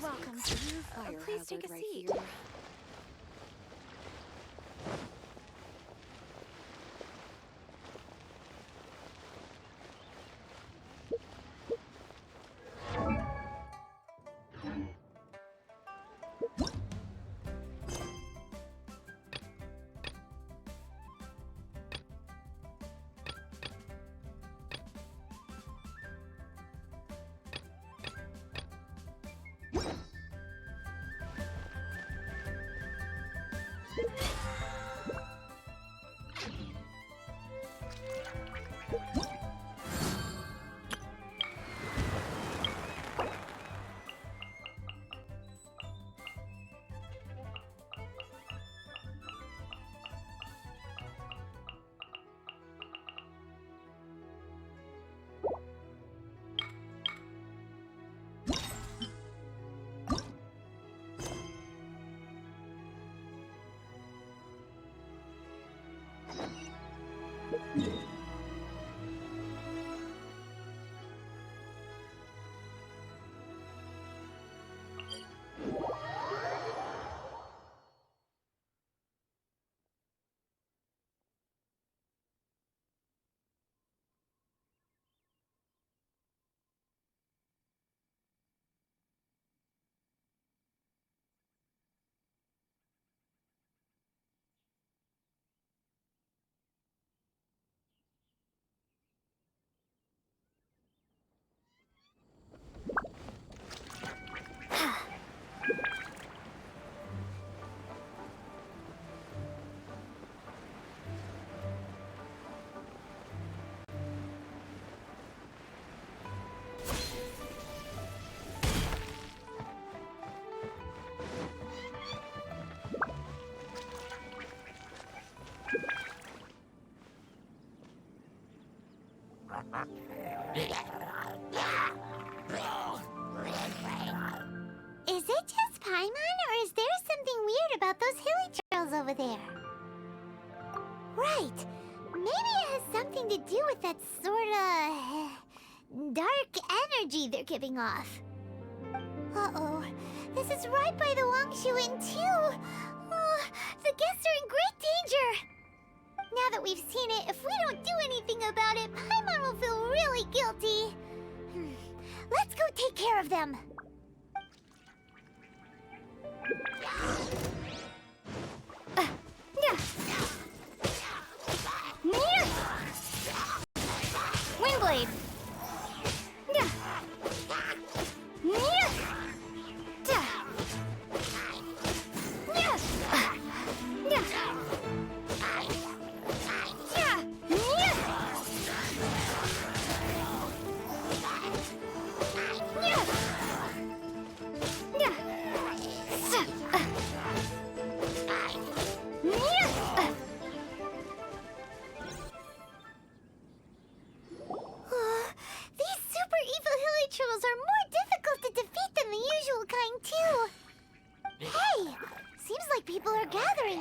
Welcome. Please take a seat. Is it just Paimon, or is there something weird about those hilly trails over there? Right. Maybe it has something to do with that sorta dark energy they're giving off. Uh-oh. This is right by the Wangshu Inn, too. Oh, the guests are in great danger. Now that we've seen it, if we don't do anything about it, Paimon will feel really guilty. Let's go take care of them. Windblade.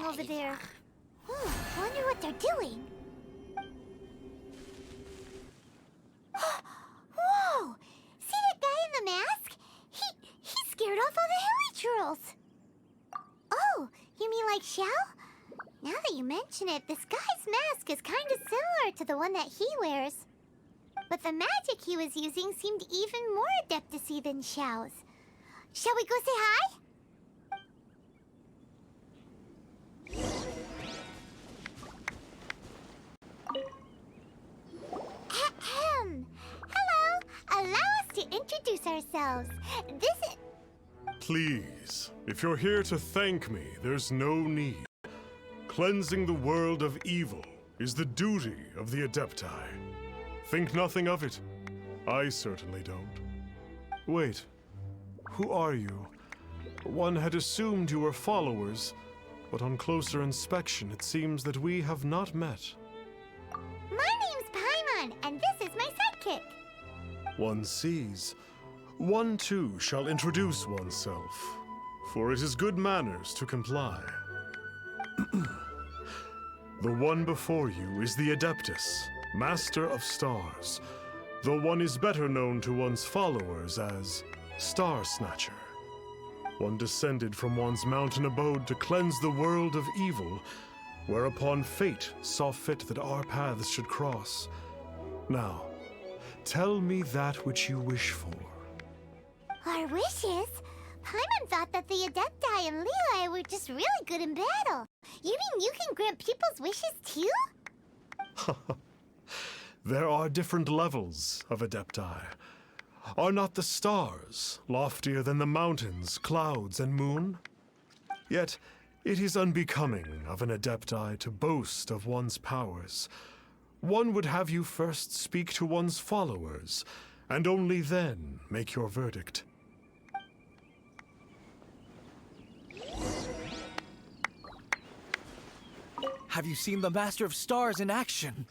Over there. Wonder what they're doing. Whoa! See that guy in the mask? He scared off all the hilly trolls. Oh, you mean like Xiao? Now that you mention it, this guy's mask is kind of similar to the one that he wears. But the magic he was using seemed even more adeptacy than Xiao's. Shall we go say hi? Hello! Allow us to introduce ourselves. This is... Please, if you're here to thank me, there's no need. Cleansing the world of evil is the duty of the Adepti. Think nothing of it. I certainly don't. Wait, who are you? One had assumed you were followers, but on closer inspection it seems that we have not met. My name's Paimon, and this is my sidekick. One sees. One too shall introduce oneself, for it is good manners to comply. The one before you is the Adeptus, Master of Stars, though one is better known to one's followers as Star Snatcher. One descended from one's mountain abode to cleanse the world of evil, whereupon fate saw fit that our paths should cross. Now, tell me that which you wish for. Our wishes? Paimon thought that the Adepti and Levi were just really good in battle. You mean you can grant people's wishes too? There are different levels of Adepti. Are not the stars loftier than the mountains, clouds, and moon? Yet, it is unbecoming of an Adepti to boast of one's powers. One would have you first speak to one's followers, and only then make your verdict. Have you seen the Master of Stars in action?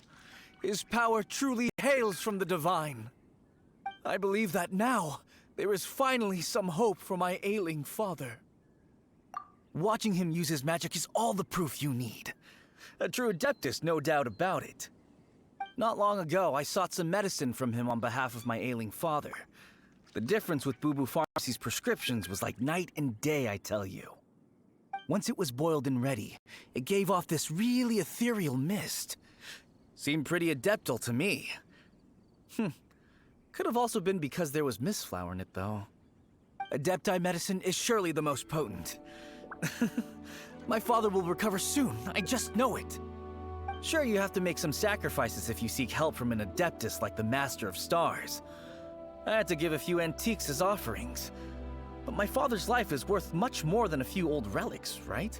His power truly hails from the divine. I believe that now, there is finally some hope for my ailing father. Watching him use his magic is all the proof you need. A true Adeptus, no doubt about it. Not long ago, I sought some medicine from him on behalf of my ailing father. The difference with Boo Boo Pharmacy's prescriptions was like night and day, I tell you. Once it was boiled and ready, it gave off this really ethereal mist. Seemed pretty adeptal to me. Could have also been because there was mistflower in it, though. Adepti medicine is surely the most potent. My father will recover soon, I just know it. Sure, you have to make some sacrifices if you seek help from an Adeptus like the Master of Stars. I had to give a few antiques as offerings. But my father's life is worth much more than a few old relics, right?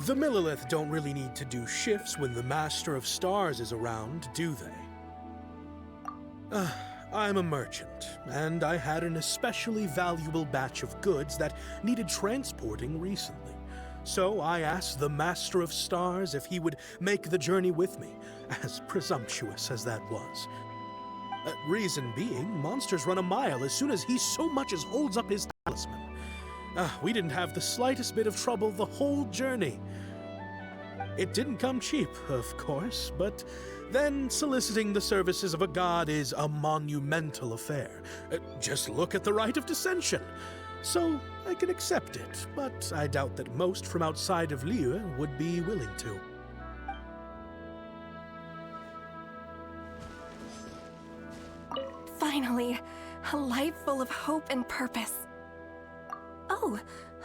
The Millilith don't really need to do shifts when the Master of Stars is around, do they? I'm a merchant, and I had an especially valuable batch of goods that needed transporting recently. So I asked the Master of Stars if he would make the journey with me, as presumptuous as that was. Reason being, monsters run a mile as soon as he so much as holds up his talisman. We didn't have the slightest bit of trouble the whole journey. It didn't come cheap, of course, but then soliciting the services of a god is a monumental affair. Just look at the Rite of Dissension. So I can accept it, but I doubt that most from outside of Liyue would be willing to. Finally, a life full of hope and purpose. Oh,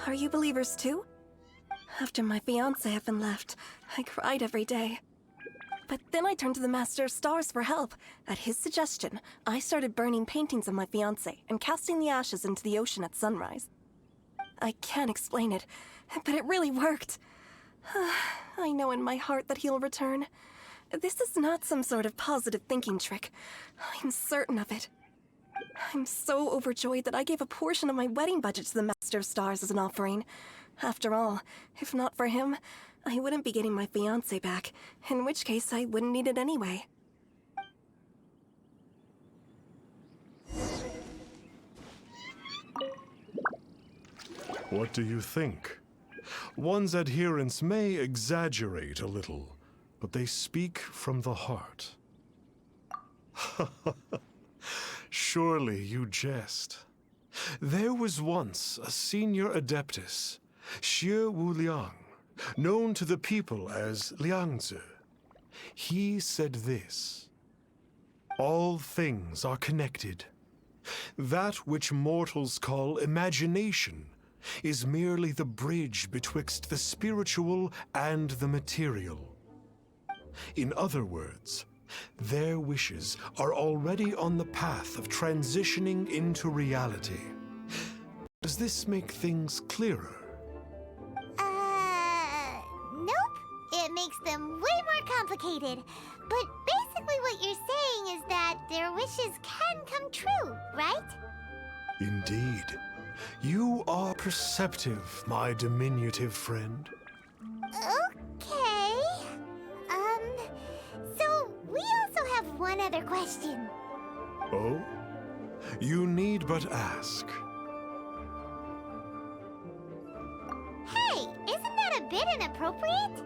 are you believers too? After my fiancé had been left, I cried every day. But then I turned to the Master of Stars for help. At his suggestion, I started burning paintings of my fiancé and casting the ashes into the ocean at sunrise. I can't explain it, but it really worked. I know in my heart that he'll return. This is not some sort of positive thinking trick. I'm certain of it. I'm so overjoyed that I gave a portion of my wedding budget to the Master of Stars as an offering. After all, if not for him, I wouldn't be getting my fiancé back, in which case I wouldn't need it anyway. What do you think? One's adherents may exaggerate a little, but they speak from the heart. Surely you jest. There was once a senior Adeptus, Xie Wuliang, known to the people as Liangzi. He said this: all things are connected. That which mortals call imagination is merely the bridge betwixt the spiritual and the material. In other words, their wishes are already on the path of transitioning into reality. Does this make things clearer? Nope. It way more complicated. But basically what you're saying is that their wishes can come true, right? Indeed. You are perceptive, my diminutive friend. Okay. So we also have one other question. Oh? You need but ask. Hey, isn't that a bit inappropriate?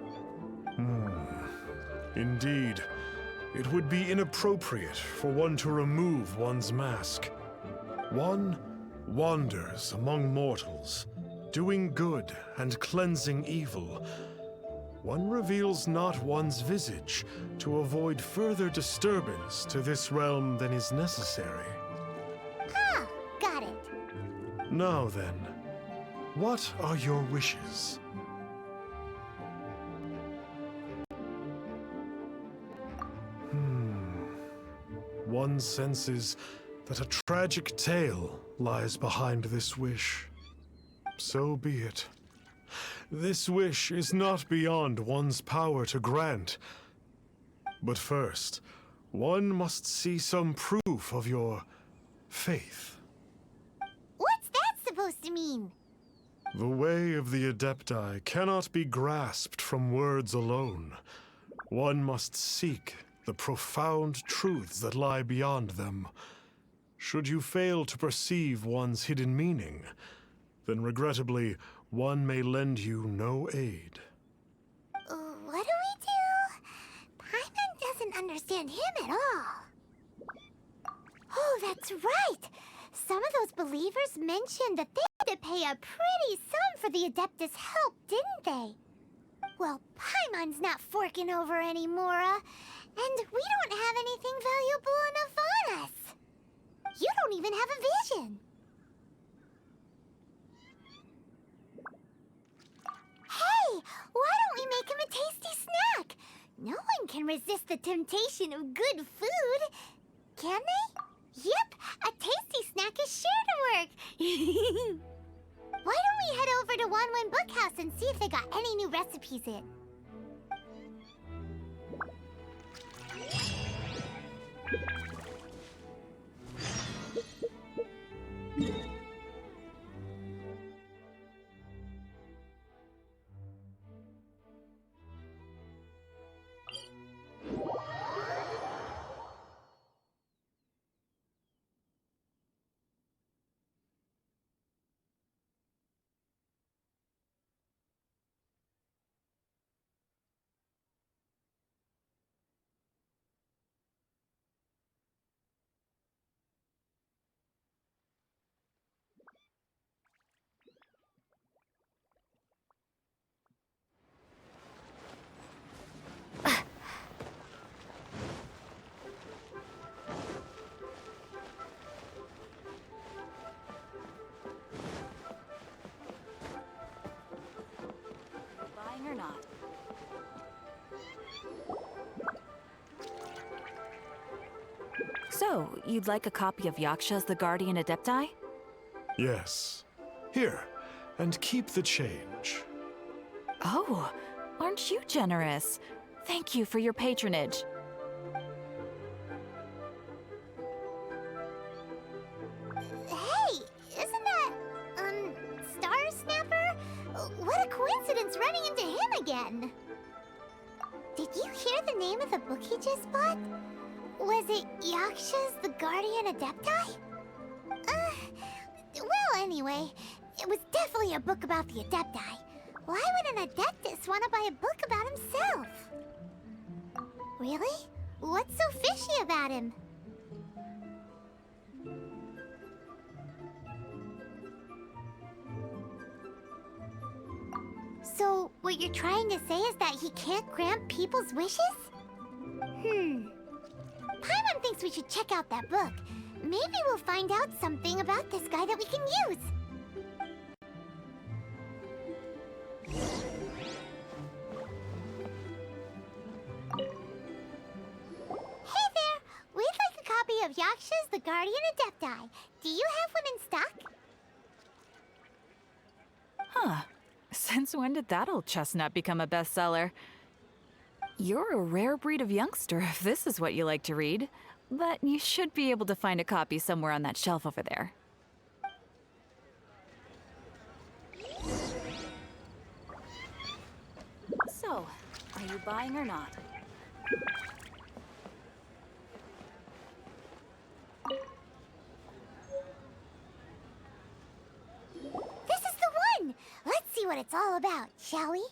Indeed. It would be inappropriate for one to remove one's mask. One wanders among mortals, doing good and cleansing evil. One reveals not one's visage to avoid further disturbance to this realm than is necessary. Ah, got it. Now then, what are your wishes? One senses that a tragic tale lies behind this wish. So be it. This wish is not beyond one's power to grant. But first, one must see some proof of your faith. What's that supposed to mean? The way of the Adepti cannot be grasped from words alone. One must seek the profound truths that lie beyond them. Should you fail to perceive one's hidden meaning, then regrettably, one may lend you no aid. What do we do? Paimon doesn't understand him at all. Oh, that's right! Some of those believers mentioned that they had to pay a pretty sum for the Adeptus' help, didn't they? Well, Paimon's not forking over anymore, and we don't have anything valuable enough on us. You don't even have a vision. Hey, why don't we make him a tasty snack? No one can resist the temptation of good food. Can they? Yep, a tasty snack is sure to work. Why don't we head over to Wanwen Bookhouse and see if they got any new recipes in? Or not. So, you'd like a copy of Yaksha's The Guardian Adepti? Yes. Here, and keep the change. Oh, aren't you generous? Thank you for your patronage. Hey, isn't that, Star Snapper? What a coincidence running into him again. Did you hear the name of the book he just bought? Was it Yaksha's The Guardian Adepti? Well, anyway, it was definitely a book about the Adepti. Why would an Adeptus want to buy a book about himself? Really? What's so fishy about him? So, what you're trying to say is that he can't grant people's wishes? Paimon thinks we should check out that book. Maybe we'll find out something about this guy that we can use. Hey there! We'd like a copy of Yaksha's The Guardian Adepti. Do you have one in stock? Huh. Since when did that old chestnut become a bestseller? You're a rare breed of youngster if this is what you like to read. But you should be able to find a copy somewhere on that shelf over there. So, are you buying or not? This is the one! Let's see what it's all about, shall we?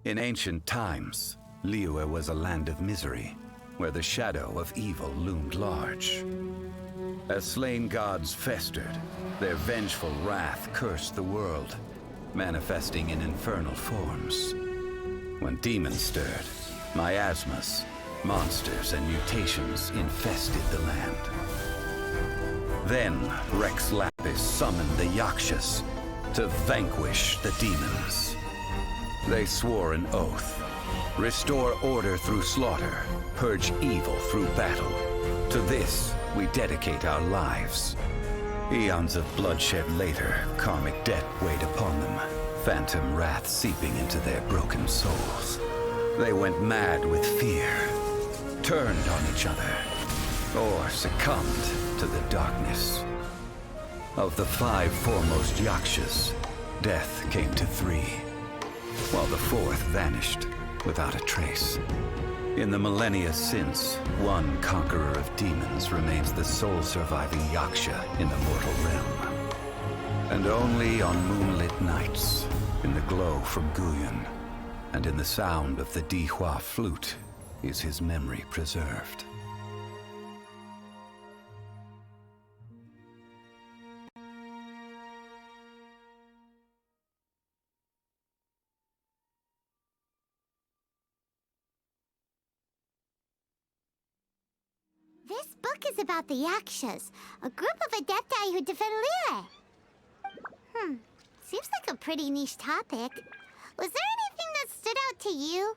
In ancient times, Liyue was a land of misery, where the shadow of evil loomed large. As slain gods festered, their vengeful wrath cursed the world, manifesting in infernal forms. When demons stirred, miasmas, monsters, and mutations infested the land. Then Rex Lapis summoned the Yakshas to vanquish the demons. They swore an oath: restore order through slaughter, purge evil through battle. To this, we dedicate our lives. Eons of bloodshed later, karmic debt weighed upon them, phantom wrath seeping into their broken souls. They went mad with fear, turned on each other, or succumbed to the darkness. Of the 5 foremost Yakshas, death came to 3, while the 4th vanished without a trace. In the millennia since, one conqueror of demons remains the sole surviving Yaksha in the mortal realm. And only on moonlit nights, in the glow from Guyon, and in the sound of the Dihua flute, is his memory preserved. This book is about the Yakshas, a group of adepti who defend Liyue. Seems like a pretty niche topic. Was there anything that stood out to you?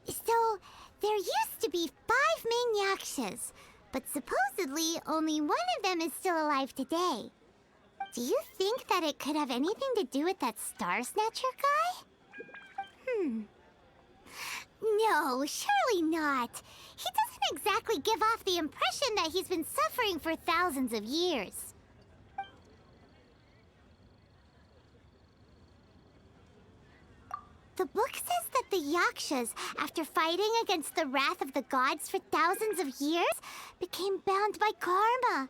So, there used to be 5 main Yakshas, but supposedly only one of them is still alive today. Do you think that it could have anything to do with that Star Snatcher guy? No, surely not. He doesn't exactly give off the impression that he's been suffering for thousands of years. The book says that the Yakshas, after fighting against the wrath of the gods for thousands of years, became bound by karma.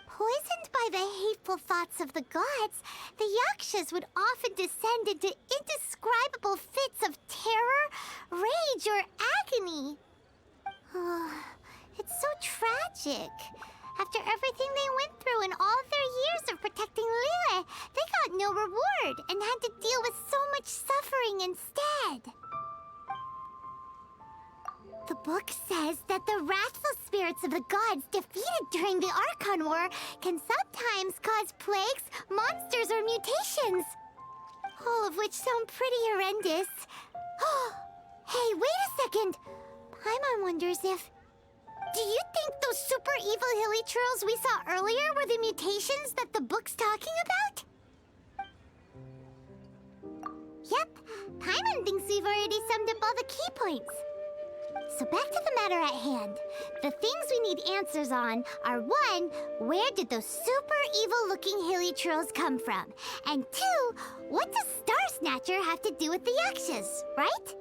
Poisoned by the hateful thoughts of the gods, the Yakshas would often descend into indescribable fits of terror, rage, or agony. It's so tragic. After everything they went through and all their years of protecting Liyue, they got no reward and had to deal with so much suffering instead. The book says that the wrathful spirits of the gods defeated during the Archon War can sometimes cause plagues, monsters, or mutations. All of which sound pretty horrendous. Hey, wait a second! Paimon wonders if... Do you think those super evil hilly churls we saw earlier were the mutations that the book's talking about? Yep, Paimon thinks we've already summed up all the key points. So back to the matter at hand. The things we need answers on are 1, where did those super evil-looking hilly churls come from? And 2, what does Star Snatcher have to do with the Yakshas, right?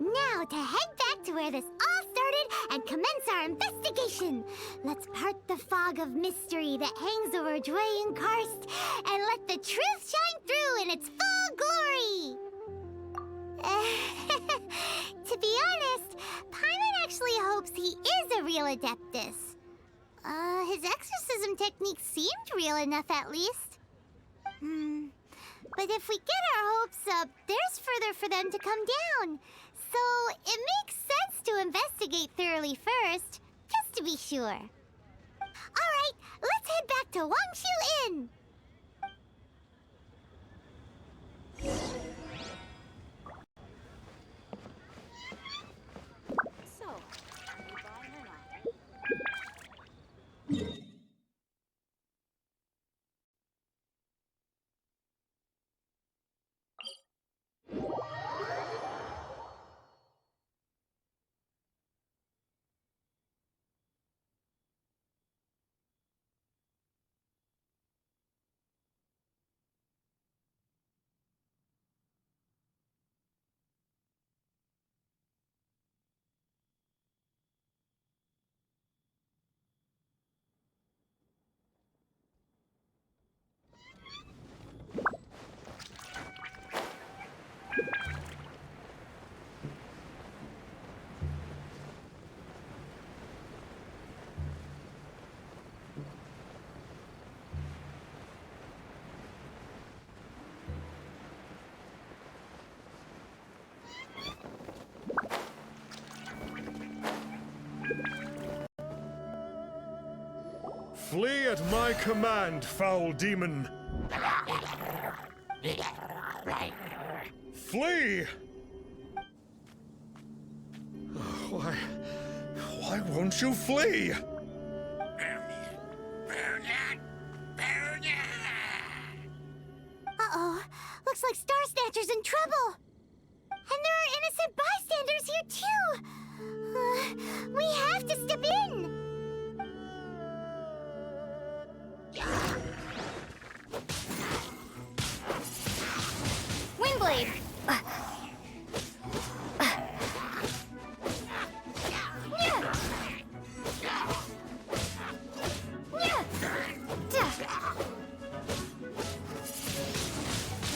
Now to head back to where this all started and commence our investigation. Let's part the fog of mystery that hangs over Dwayne Karst and let the truth shine through in its full glory. To be honest, Paimon actually hopes he is a real Adeptus. His exorcism technique seemed real enough at least. But if we get our hopes up, there's further for them to come down. So it makes sense to investigate thoroughly first, just to be sure. Alright, let's head back to Wangshu Inn! So, are you buying or not? Flee at my command, foul demon! Flee! Why won't you flee? Uh-oh. Looks like Star Snatcher's in trouble. And there are innocent bystanders here, too. We have to step in. Windblade.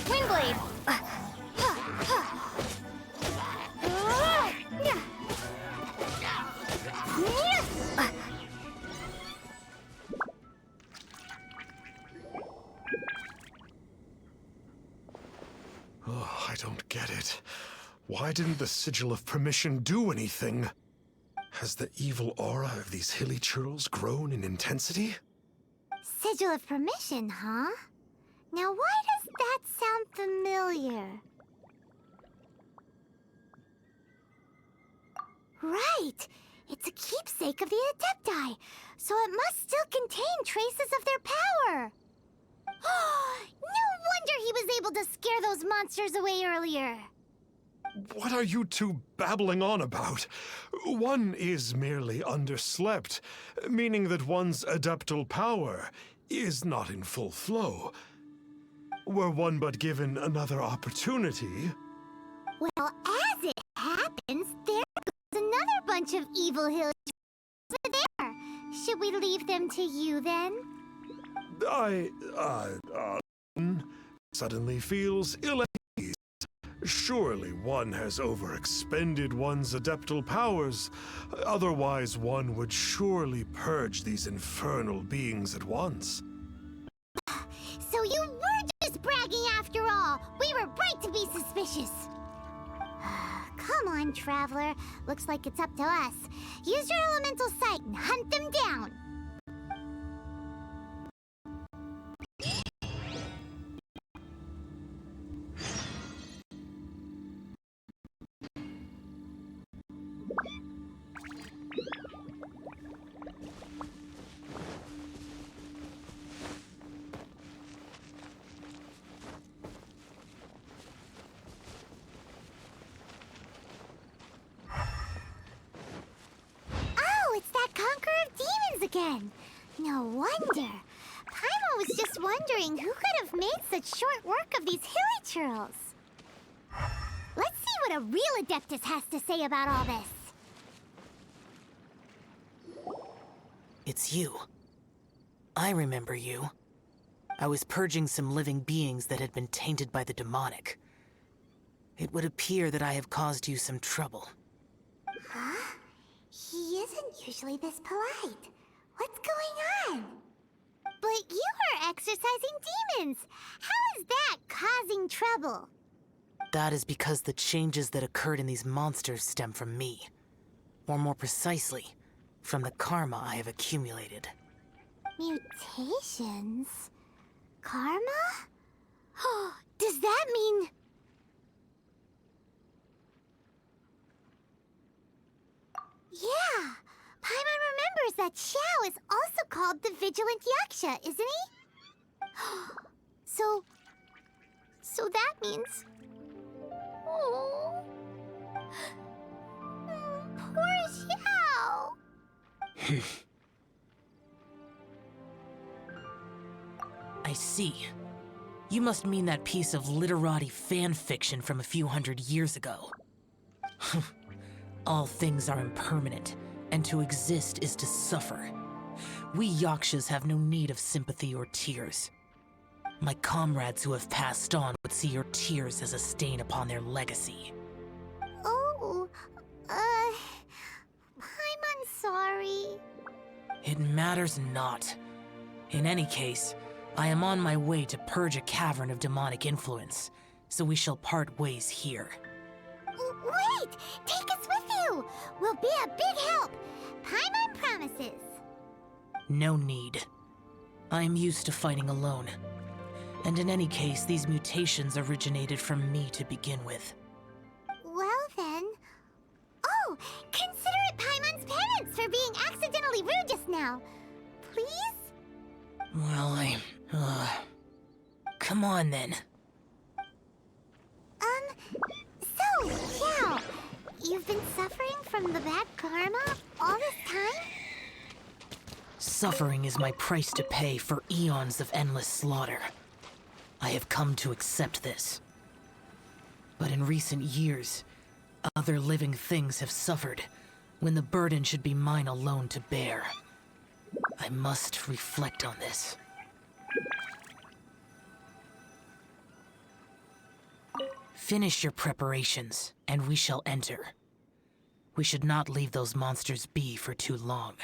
Windblade. Oh, I don't get it. Why didn't the Sigil of Permission do anything? Has the evil aura of these hilly churls grown in intensity? Sigil of Permission, huh? Now why does that sound familiar? Right! It's a keepsake of the Adepti, so it must still contain traces of their power! No wonder he was able to scare those monsters away earlier! What are you two babbling on about? One is merely underslept, meaning that one's adeptal power is not in full flow. Were one but given another opportunity... Well, as it happens, there goes another bunch of evil hill over there. Should we leave them to you, then? Suddenly feels ill at ease. Surely one has overexpended one's adeptal powers. Otherwise, one would surely purge these infernal beings at once. So you were just bragging after all! We were right to be suspicious! Come on, Traveler. Looks like it's up to us. Use your elemental sight and hunt them down! Again. No wonder. Paimon was just wondering who could have made such short work of these hilly churls. Let's see what a real Adeptus has to say about all this. It's you. I remember you. I was purging some living beings that had been tainted by the demonic. It would appear that I have caused you some trouble. Huh? He isn't usually this polite. What's going on? But you are exorcising demons! How is that causing trouble? That is because the changes that occurred in these monsters stem from me. Or more precisely, from the karma I have accumulated. Mutations? Karma? Does that mean... Yeah! Paimon remembers that Xiao is also called the Vigilant Yaksha, isn't he? So that means... Oh... Poor Xiao! I see. You must mean that piece of literati fan fiction from a few hundred years ago. All things are impermanent, and to exist is to suffer. We Yakshas have no need of sympathy or tears. My comrades who have passed on would see your tears as a stain upon their legacy. Oh, I'm sorry. It matters not. In any case, I am on my way to purge a cavern of demonic influence, so we shall part ways here. Wait! Take us with you! We'll be a big help! Paimon promises! No need. I am used to fighting alone. And in any case, these mutations originated from me to begin with. Well then... Oh! Consider it Paimon's parents for being accidentally rude just now. Please? Well, come on then. So, Xiao, you've been suffering from the bad karma all this time? Suffering is my price to pay for eons of endless slaughter. I have come to accept this. But in recent years, other living things have suffered, when the burden should be mine alone to bear. I must reflect on this. Finish your preparations, and we shall enter. We should not leave those monsters be for too long.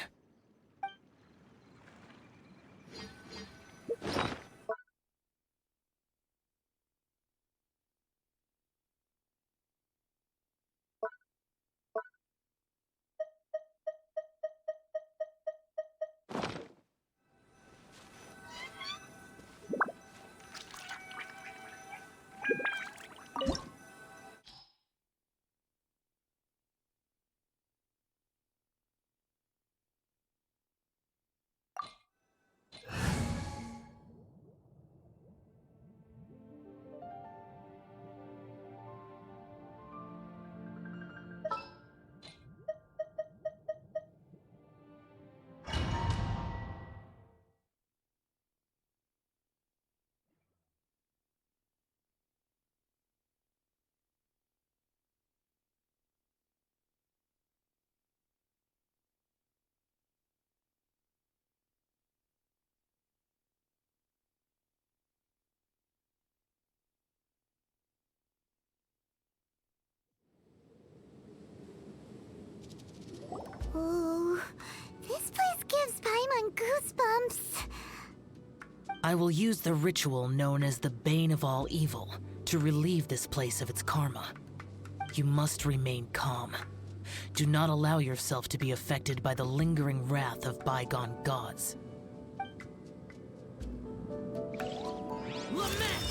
Ooh, this place gives Paimon goosebumps. I will use the ritual known as the Bane of All Evil to relieve this place of its karma. You must remain calm. Do not allow yourself to be affected by the lingering wrath of bygone gods. Lament!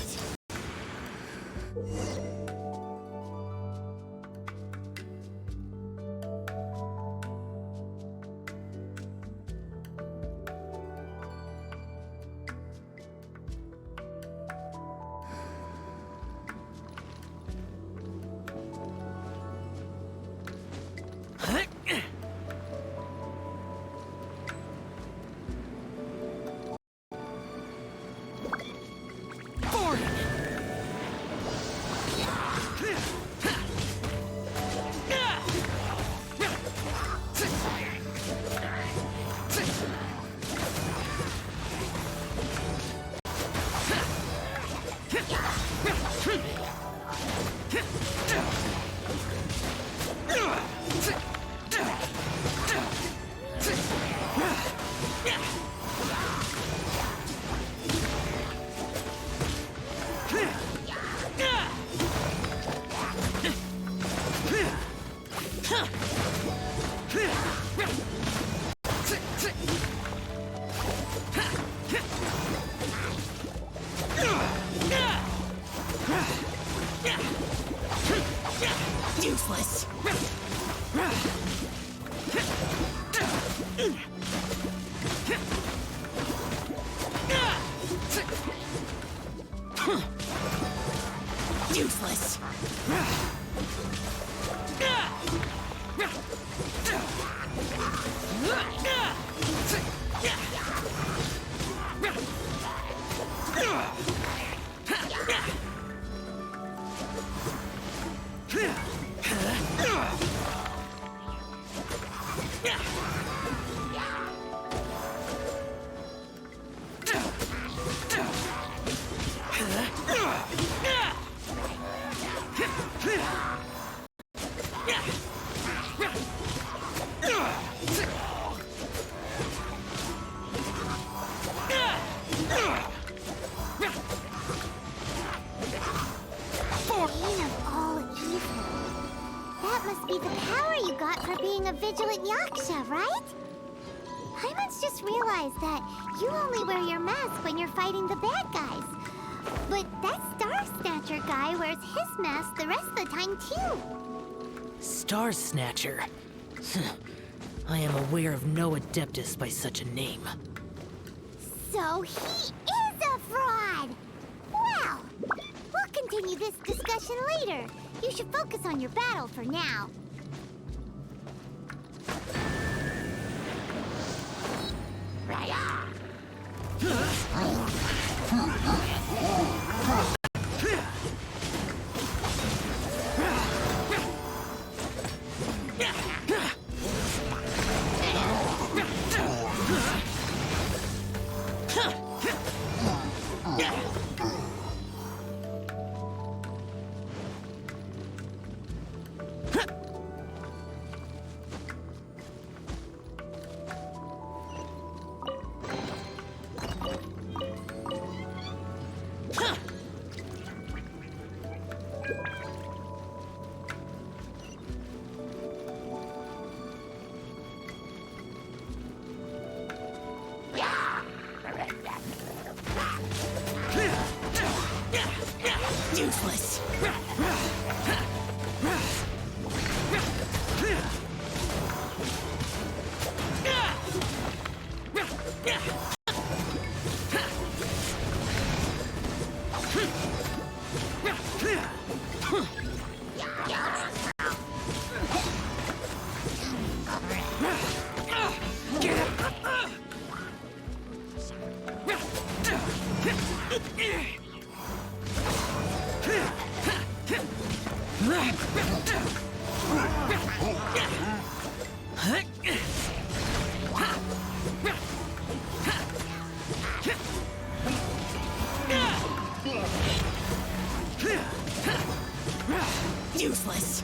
Useless. Useless. Bane of all evil. That must be the power you got for being a vigilant yaksha, right? Paimon's just realized that you only wear your mask when you're fighting the bad guys. But that Star Snatcher guy wears his mask the rest of the time, too. Star Snatcher? I am aware of no Adeptus by such a name. So he is a fraud! Well, we'll continue this discussion later. You should focus on your battle for now. Useless. Useless.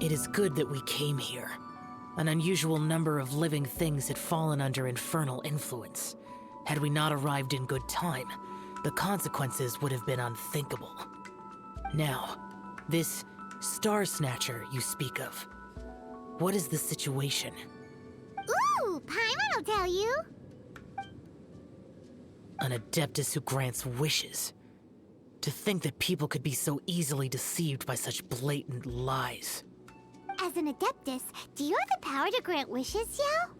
It is good that we came here. An unusual number of living things had fallen under infernal influence. Had we not arrived in good time, the consequences would have been unthinkable. Now, this Star Snatcher you speak of, what is the situation? Ooh, Paimon will tell you. An Adeptus who grants wishes. To think that people could be so easily deceived by such blatant lies. As an Adeptus, do you have the power to grant wishes, Xiao?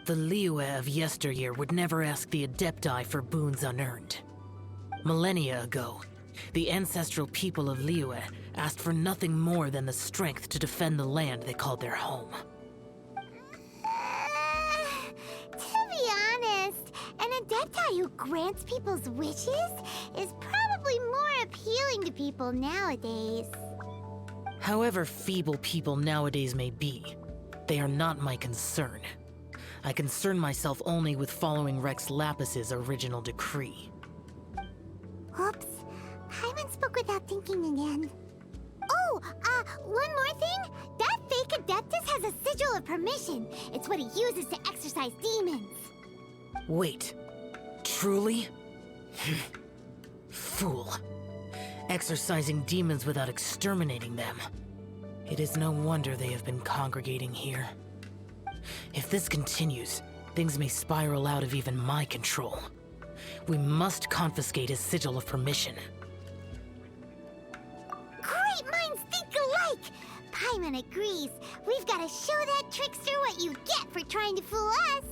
The Liyue of yesteryear would never ask the Adepti for boons unearned. Millennia ago, the ancestral people of Liyue asked for nothing more than the strength to defend the land they called their home. To be honest, an Adepti who grants people's wishes is probably more appealing to people nowadays. However feeble people nowadays may be, they are not my concern. I concern myself only with following Rex Lapis's original decree. Oops. Paimon spoke without thinking again. Oh, one more thing. That fake Adeptus has a sigil of permission. It's what he uses to exorcise demons. Wait, truly? Fool. Exorcising demons without exterminating them. It is no wonder they have been congregating here. If this continues, things may spiral out of even my control. We must confiscate his sigil of permission. Great minds think alike! Paimon agrees. We've got to show that trickster what you get for trying to fool us.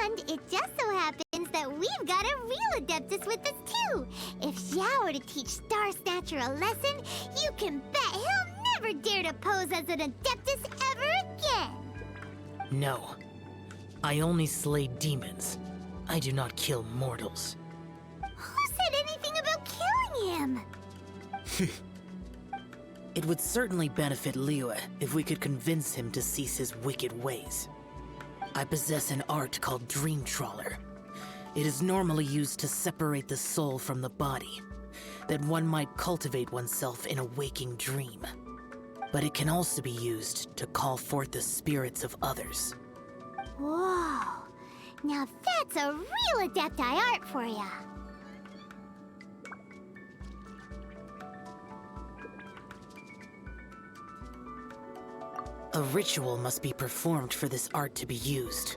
And it just so happens means that we've got a real Adeptus with us too. If Xiao were to teach Star Snatcher a lesson, you can bet he'll never dare to pose as an Adeptus ever again. No. I only slay demons. I do not kill mortals. Who said anything about killing him? It would certainly benefit Liyue if we could convince him to cease his wicked ways. I possess an art called Dream Trawler. It is normally used to separate the soul from the body, that one might cultivate oneself in a waking dream. But it can also be used to call forth the spirits of others. Whoa. Now that's a real Adepti art for ya. A ritual must be performed for this art to be used.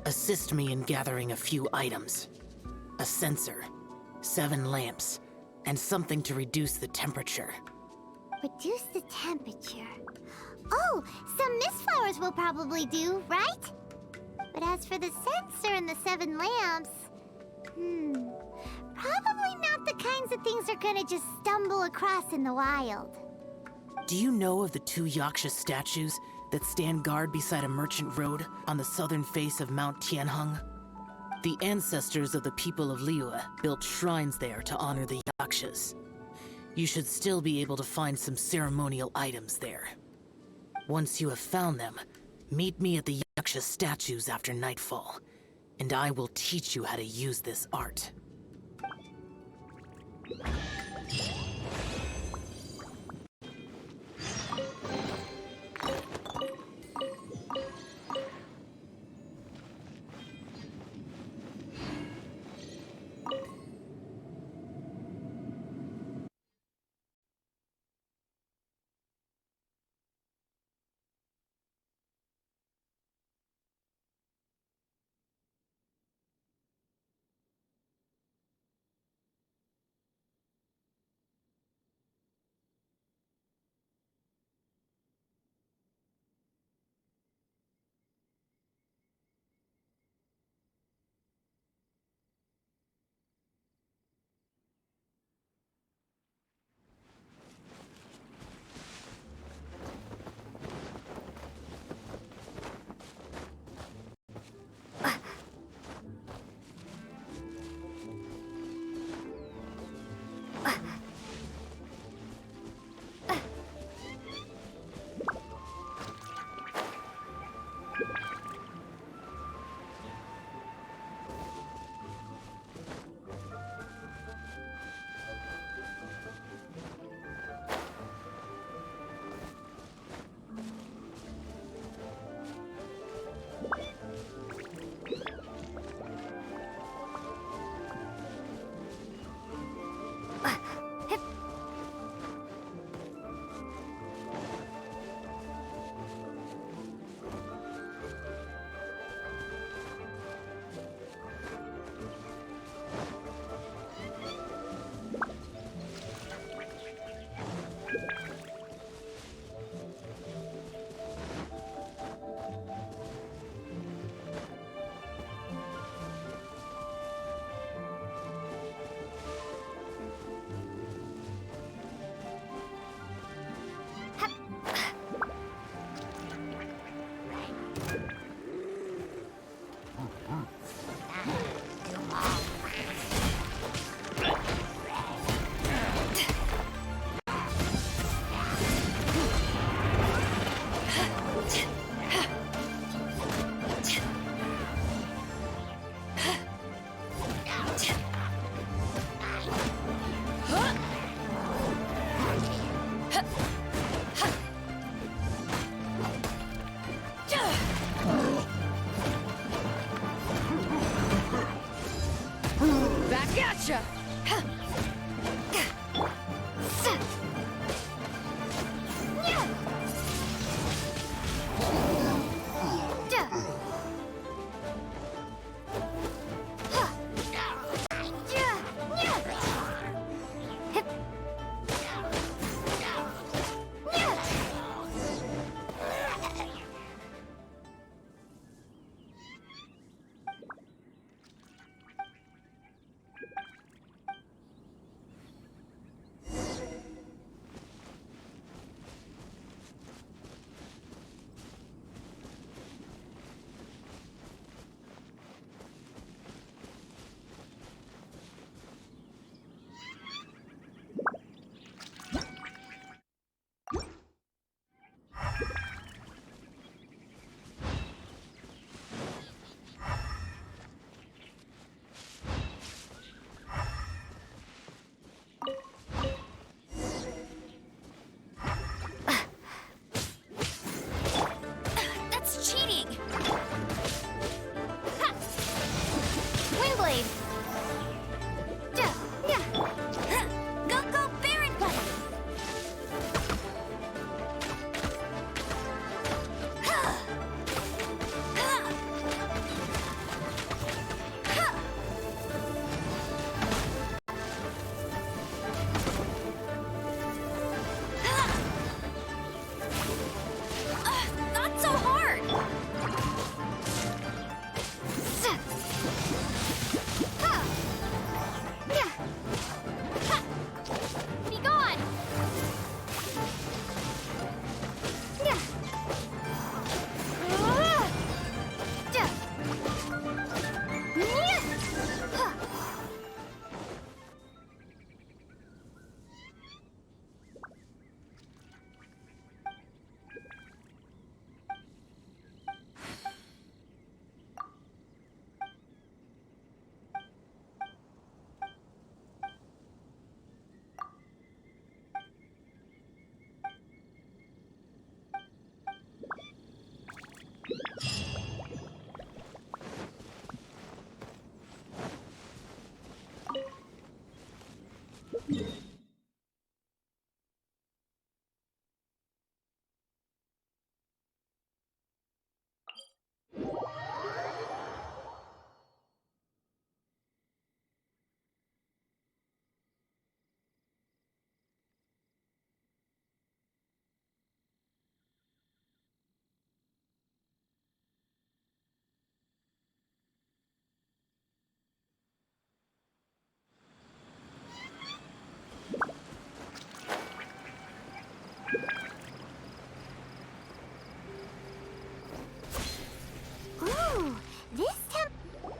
Assist me in gathering a few items. A censer, 7 lamps, and something to reduce the temperature. Reduce the temperature. Oh, some mist flowers will probably do, right? But as for the censer and the 7 lamps... probably not the kinds of things they're gonna just stumble across in the wild. Do you know of the 2 Yaksha statues that stand guard beside a merchant road on the southern face of Mount Tianheng? The ancestors of the people of Liyue built shrines there to honor the Yakshas. You should still be able to find some ceremonial items there. Once you have found them, meet me at the Yaksha statues after nightfall, and I will teach you how to use this art. Gotcha!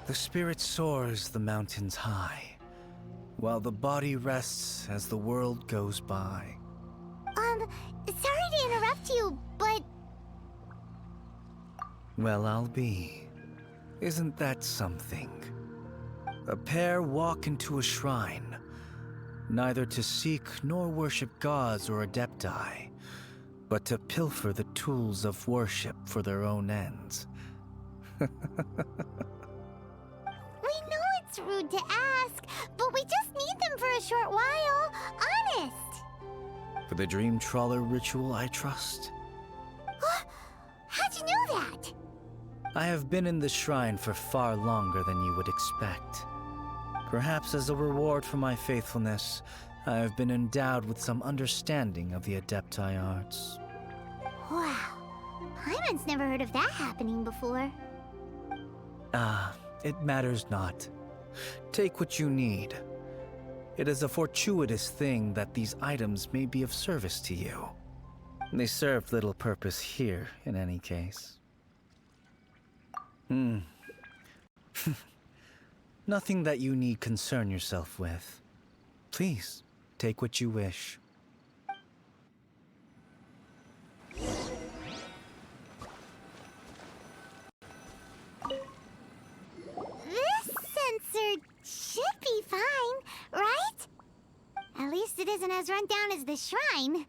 The spirit soars the mountains high, while the body rests as the world goes by. Sorry to interrupt you, but... Well, I'll be. Isn't that something? A pair walk into a shrine, neither to seek nor worship gods or adepti, but to pilfer the tools of worship for their own ends. We know it's rude to ask, but we just need them for a short while. Honest! For the Dream Trawler ritual, I trust. How'd you know that? I have been in the shrine for far longer than you would expect. Perhaps as a reward for my faithfulness, I have been endowed with some understanding of the Adepti arts. Wow. Paimon's never heard of that happening before. It matters not. Take what you need. It is a fortuitous thing that these items may be of service to you. They serve little purpose here, in any case. Nothing that you need concern yourself with. Please, take what you wish. This sensor should be fine, right? At least it isn't as run down as the shrine.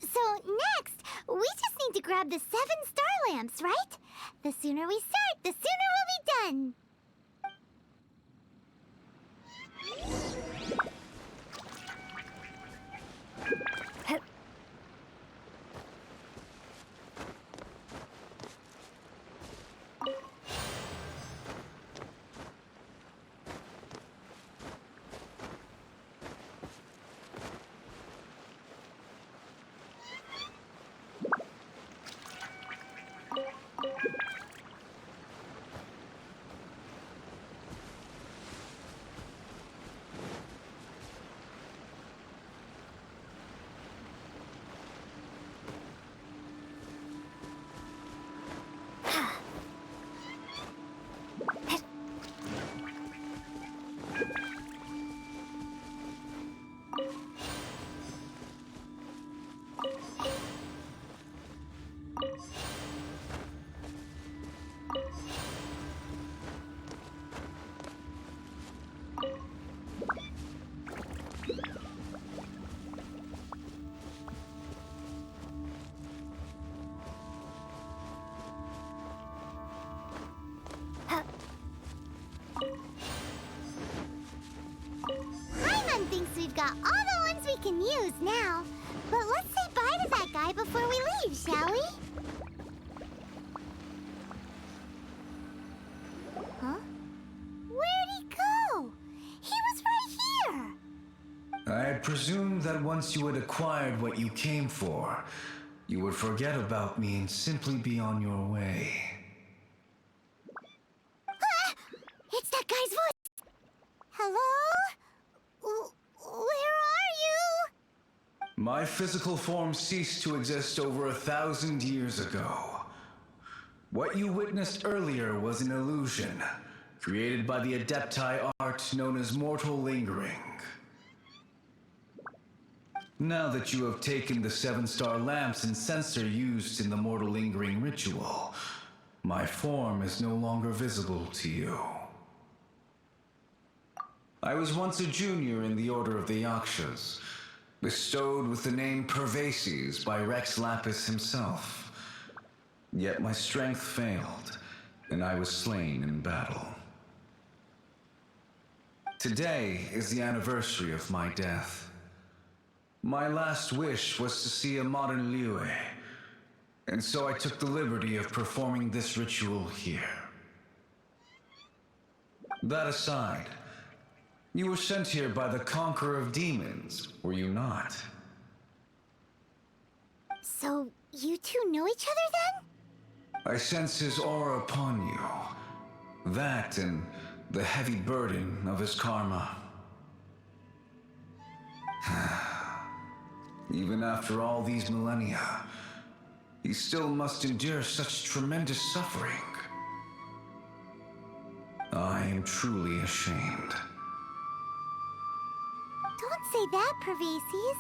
So next, we just need to grab the 7 star lamps, right? The sooner we start, the sooner we'll be done. Paimon thinks we've got all the ones we can use now. But let's say bye to that guy before we leave, shall we? Huh? Where'd he go? He was right here! I presumed that once you had acquired what you came for, you would forget about me and simply be on your way. Ah! It's that guy's voice! Hello? Where are you? My physical form ceased to exist over 1,000 years ago. What you witnessed earlier was an illusion, created by the Adepti art known as mortal lingering. Now that you have taken the 7-star lamps and sensor used in the mortal lingering ritual, my form is no longer visible to you. I was once a junior in the Order of the Yakshas, bestowed with the name Pervases by Rex Lapis himself. Yet my strength failed, and I was slain in battle. Today is the anniversary of my death. My last wish was to see a modern Liyue, and so I took the liberty of performing this ritual here. That aside, you were sent here by the Conqueror of Demons, were you not? So, you two know each other then? I sense his aura upon you. That and the heavy burden of his karma. Even after all these millennia, he still must endure such tremendous suffering. I am truly ashamed. Don't say that, Pervases.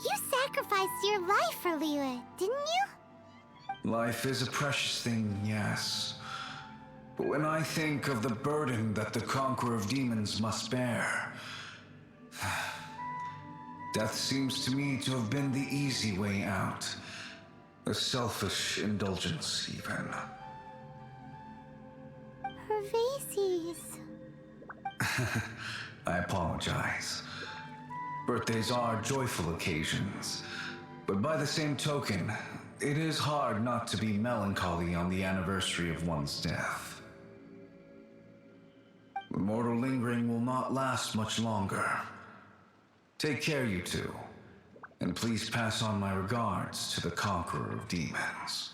You sacrificed your life for Liyue, didn't you? Life is a precious thing, yes. But when I think of the burden that the Conqueror of Demons must bear, death seems to me to have been the easy way out. A selfish indulgence, even. Pervases. I apologize. Birthdays are joyful occasions, but by the same token, it is hard not to be melancholy on the anniversary of one's death. The mortal lingering will not last much longer. Take care, you two, and please pass on my regards to the Conqueror of Demons.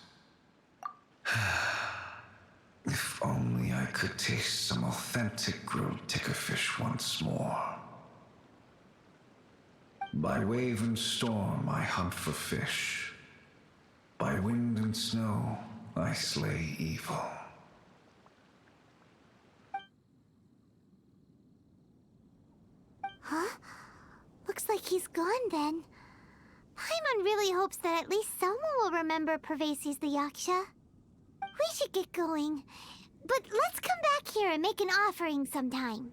If only I could taste some authentic grilled tickerfish once more. By wave and storm I hunt for fish. By wind and snow I slay evil. Huh? Looks like he's gone then. Paimon really hopes that at least someone will remember Pervases the Yaksha. We should get going. But let's come back here and make an offering sometime.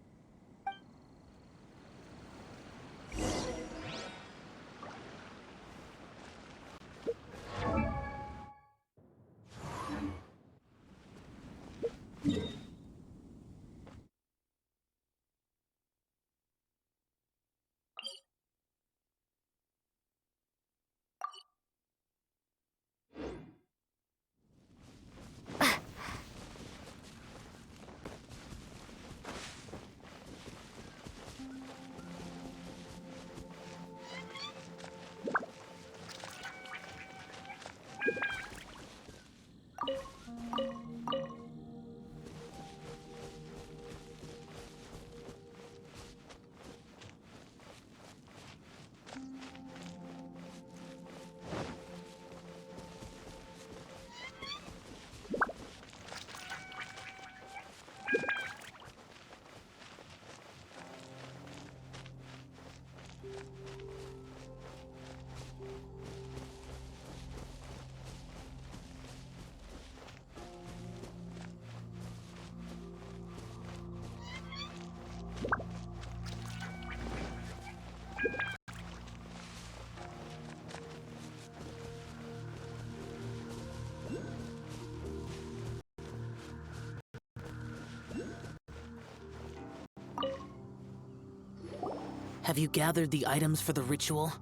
Have you gathered the items for the ritual?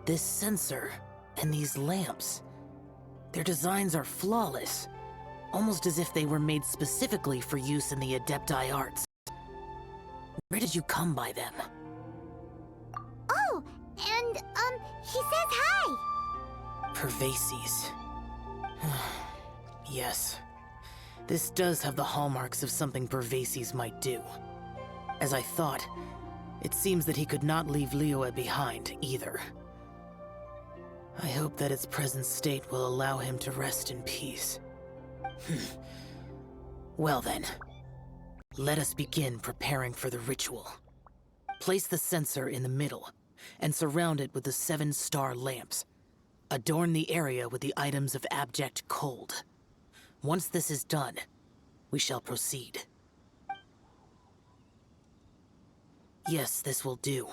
This sensor and these lamps. Their designs are flawless, almost as if they were made specifically for use in the Adepti arts. Where did you come by them? Oh, and, he says hi! Pervases. Yes. This does have the hallmarks of something Pervases might do. As I thought, it seems that he could not leave Liyue behind, either. I hope that its present state will allow him to rest in peace. Well then, let us begin preparing for the ritual. Place the censer in the middle, and surround it with the 7-star lamps. Adorn the area with the items of abject cold. Once this is done, we shall proceed. Yes, this will do.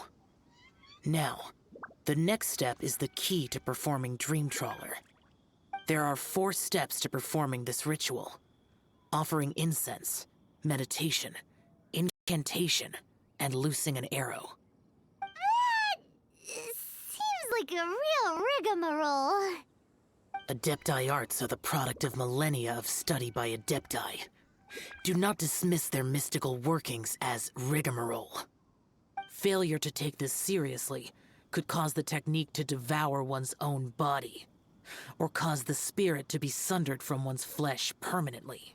Now, the next step is the key to performing Dream Trawler. There are 4 steps to performing this ritual. Offering incense, meditation, incantation, and loosing an arrow. Seems like a real rigmarole. Adepti arts are the product of millennia of study by Adepti. Do not dismiss their mystical workings as rigmarole. Failure to take this seriously could cause the technique to devour one's own body, or cause the spirit to be sundered from one's flesh permanently.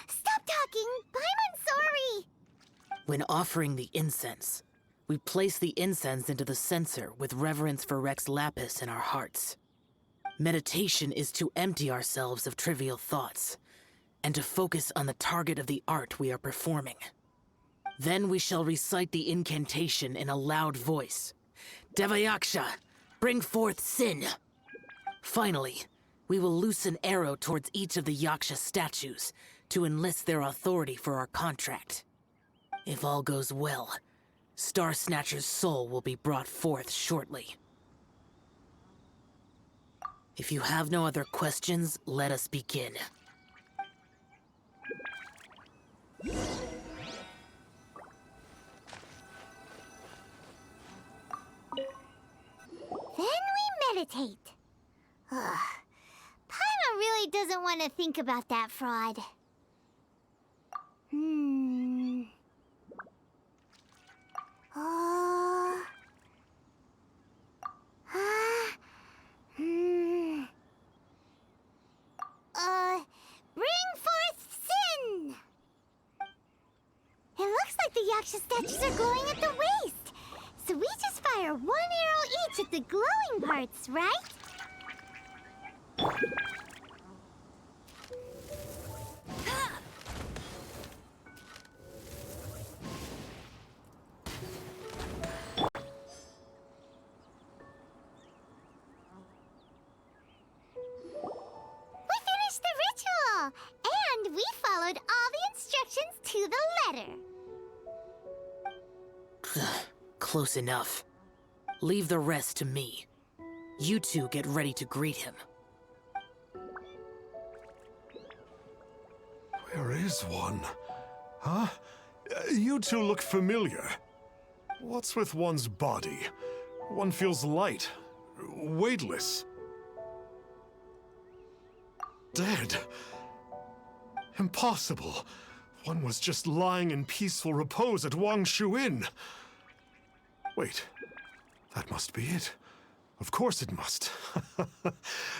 Stop talking! Paimon's sorry! When offering the incense, We place the incense into the censer with reverence for Rex Lapis in our hearts. Meditation is to empty ourselves of trivial thoughts, and to focus on the target of the art we are performing. Then we shall recite the incantation in a loud voice. Devayaksha, bring forth sin! Finally, we will loose an arrow towards each of the Yaksha statues to enlist their authority for our contract. If all goes well, Star Snatcher's soul will be brought forth shortly. If you have no other questions, let us begin. Then we meditate. Ugh. Paimon really doesn't want to think about that fraud. Bring forth sin! It looks like the Yaksha statues are glowing at the waist. So we just fire one arrow each at the glowing parts, right? And we followed all the instructions to the letter. Close enough. Leave the rest to me. You two get ready to greet him. Where is one? Huh? You two look familiar. What's with one's body? One feels light, weightless. Dead. Impossible. One was just lying in peaceful repose at Wangshu Inn. Wait, that must be it. Of course it must.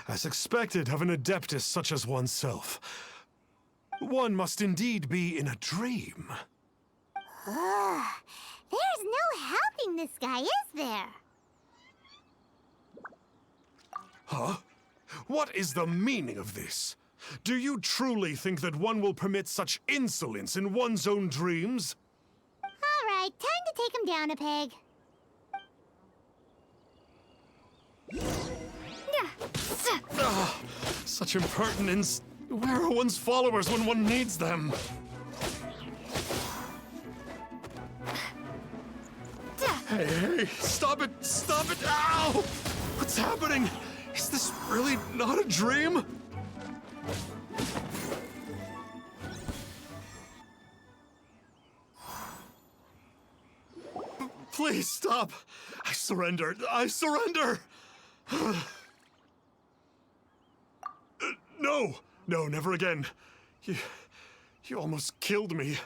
As expected of an adeptus such as oneself. One must indeed be in a dream. There's no helping this guy, is there? Huh? What is the meaning of this? Do you truly think that one will permit such insolence in one's own dreams? All right, time to take him down a peg. Such impertinence. Where are one's followers when one needs them? Hey, stop it! Stop it! Ow! What's happening? Is this really not a dream? Please stop! I surrender! I surrender! No! No, never again. You almost killed me.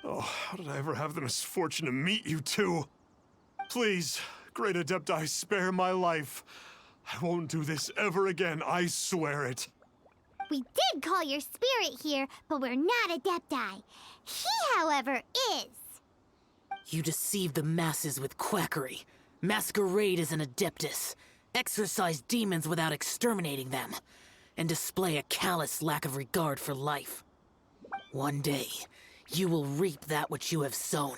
Oh, how did I ever have the misfortune to meet you two? Please, Great Adepti, spare my life. I won't do this ever again, I swear it. We did call your spirit here, but we're not Adepti. He, however, is. You deceive the masses with quackery, masquerade as an adeptus, exorcise demons without exterminating them, and display a callous lack of regard for life. One day, you will reap that which you have sown.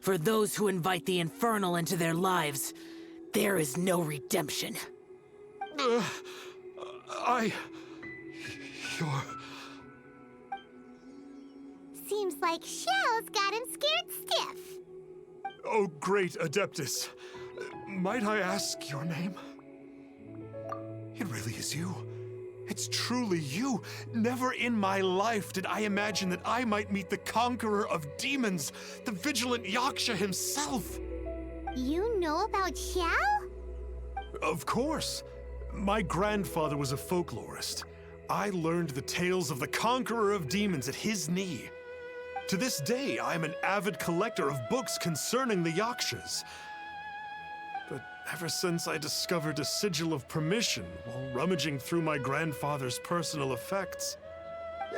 For those who invite the infernal into their lives, there is no redemption. You're... Seems like Xiao's got him scared stiff. Oh, great Adeptus. Might I ask your name? It really is you. It's truly you. Never in my life did I imagine that I might meet the conqueror of demons, the vigilant Yaksha himself. You know about Xiao? Of course. My grandfather was a folklorist. I learned the tales of the conqueror of demons at his knee. To this day, I'm an avid collector of books concerning the Yakshas. But ever since I discovered a sigil of permission while rummaging through my grandfather's personal effects,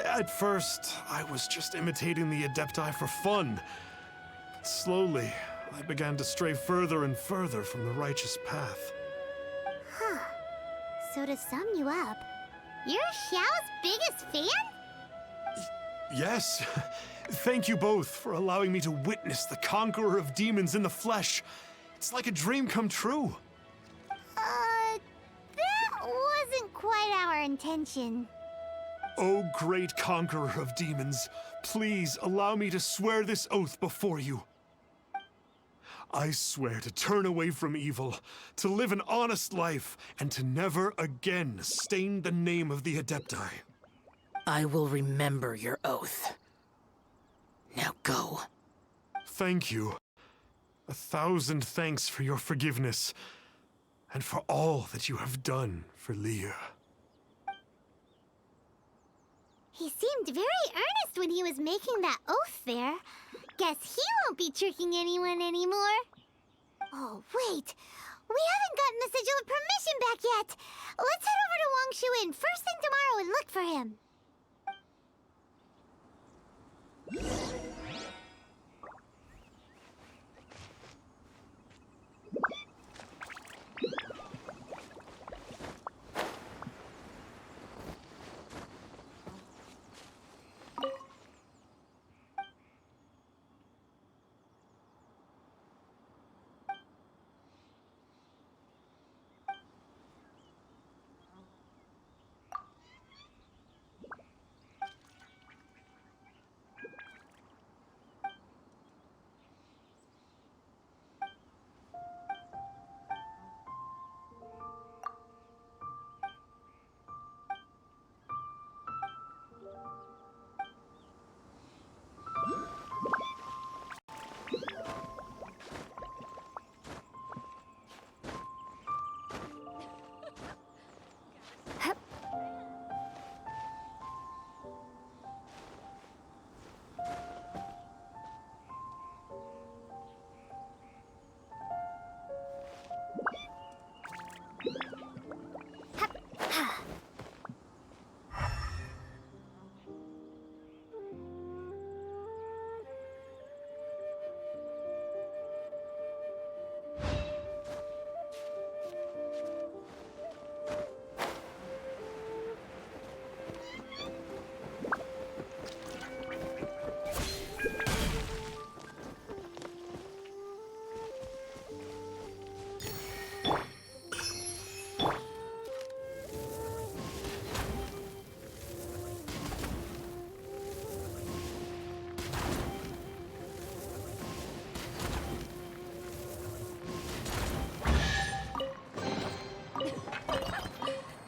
at first, I was just imitating the Adepti for fun. But slowly, I began to stray further and further from the righteous path. Huh. So to sum you up, you're Xiao's biggest fan? Yes. Thank you both for allowing me to witness the conqueror of demons in the flesh. It's like a dream come true. That wasn't quite our intention. O great conqueror of demons, please allow me to swear this oath before you. I swear to turn away from evil, to live an honest life, and to never again stain the name of the Adepti. I will remember your oath. Now go. Thank you. 1,000 thanks for your forgiveness, and for all that you have done for Leah. He seemed very earnest when he was making that oath there. Guess he won't be tricking anyone anymore. Oh, wait. We haven't gotten the sigil of permission back yet. Let's head over to Wang Shuin first thing tomorrow and look for him.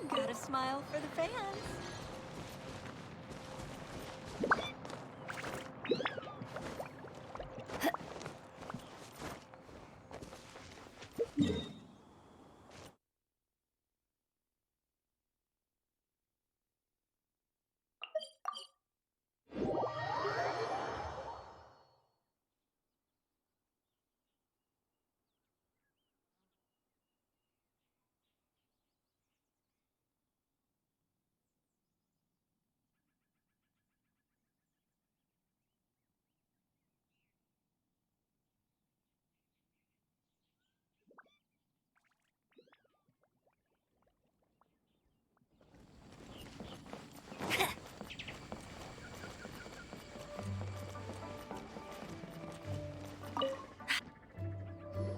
Got a smile for the fans.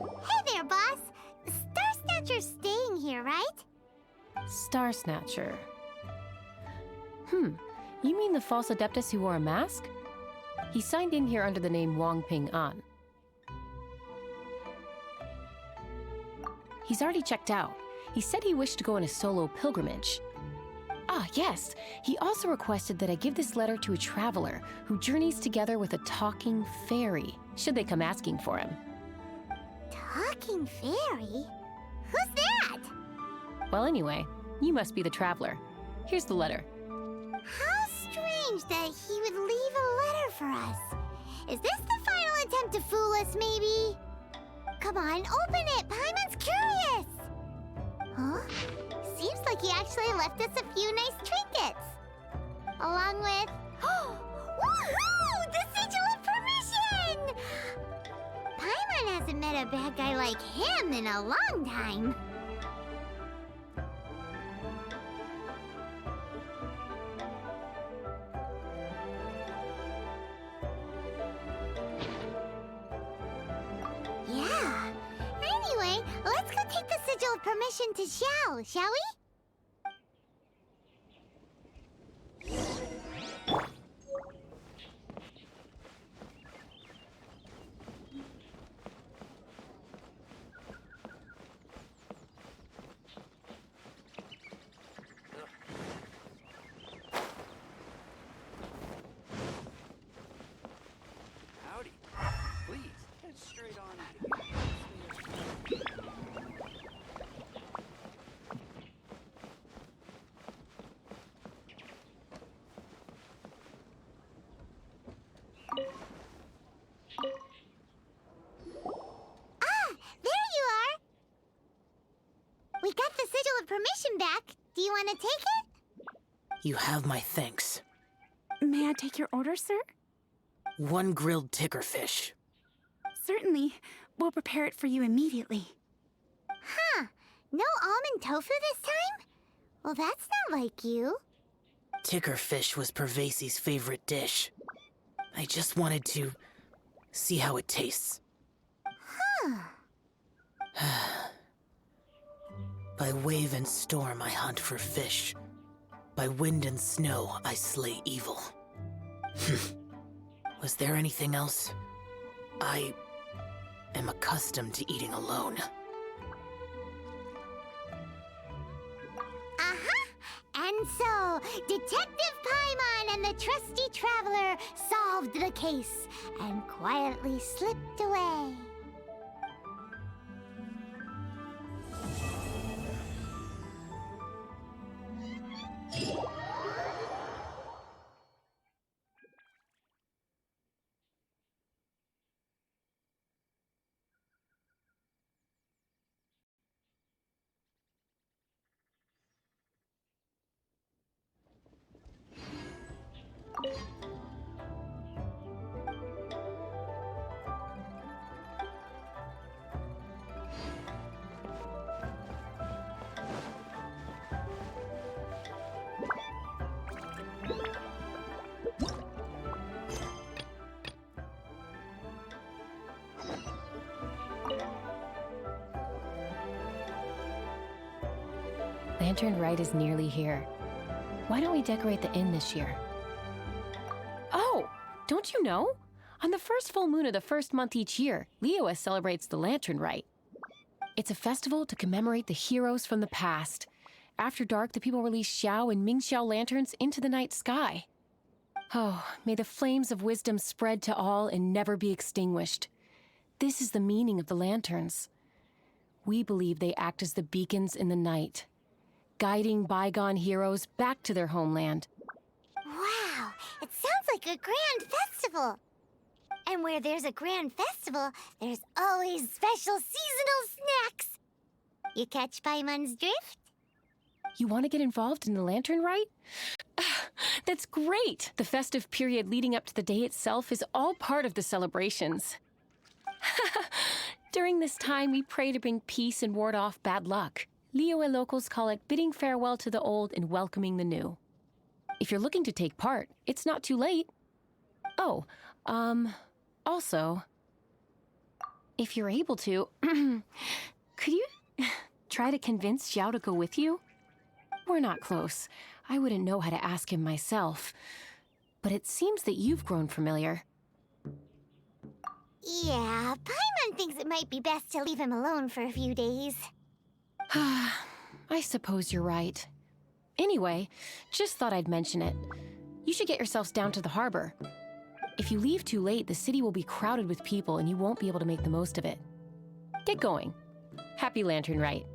Hey there, boss. Star Snatcher's staying here, right? Star Snatcher. You mean the false Adeptus who wore a mask? He signed in here under the name Wang Ping An. He's already checked out. He said he wished to go on a solo pilgrimage. Ah, yes. He also requested that I give this letter to a traveler who journeys together with a talking fairy, should they come asking for him. Talking fairy? Who's that? Well, anyway, you must be the traveler. Here's the letter. How strange that he would leave a letter for us. Is this the final attempt to fool us, maybe? Come on, open it! Paimon's curious! Huh? Seems like he actually left us a few nice trinkets. Along with... Woohoo! The sigil of permission! Paimon hasn't met a bad guy like him in a long time. Yeah. Anyway, let's go take the sigil of permission to Xiao, shall we? Howdy. Please, head straight on in. There you are! We got the sigil of permission back. Do you want to take it? You have my thanks. May I take your order, sir? 1 grilled tickerfish. Certainly. We'll prepare it for you immediately. Huh. No almond tofu this time? Well, that's not like you. Tickerfish was Pervasi's favorite dish. I just wanted to see how it tastes. Huh. By wave and storm I hunt for fish. By wind and snow I slay evil. Was there anything else? I am accustomed to eating alone. And so, Detective Paimon and the trusty traveler solved the case and quietly slipped away. Lantern Rite is nearly here. Why don't we decorate the inn this year? Oh, don't you know? On the first full moon of the first month each year, Liyue celebrates the Lantern Rite. It's a festival to commemorate the heroes from the past. After dark, the people release Xiao and Mingxiao lanterns into the night sky. Oh, may the flames of wisdom spread to all and never be extinguished. This is the meaning of the lanterns. We believe they act as the beacons in the night, guiding bygone heroes back to their homeland. Wow, it sounds like a grand festival. And where there's a grand festival, there's always special seasonal snacks. You catch Paimon's drift? You want to get involved in the Lantern Rite? That's great! The festive period leading up to the day itself is all part of the celebrations. During this time, we pray to bring peace and ward off bad luck. Liyue locals call it bidding farewell to the old and welcoming the new. If you're looking to take part, it's not too late. Oh, also, if you're able to, could you try to convince Xiao to go with you? We're not close. I wouldn't know how to ask him myself. But it seems that you've grown familiar. Yeah, Paimon thinks it might be best to leave him alone for a few days. I suppose you're right. Anyway, just thought I'd mention it. You should get yourselves down to the harbor. If you leave too late, the city will be crowded with people and you won't be able to make the most of it. Get going. Happy Lantern Rite.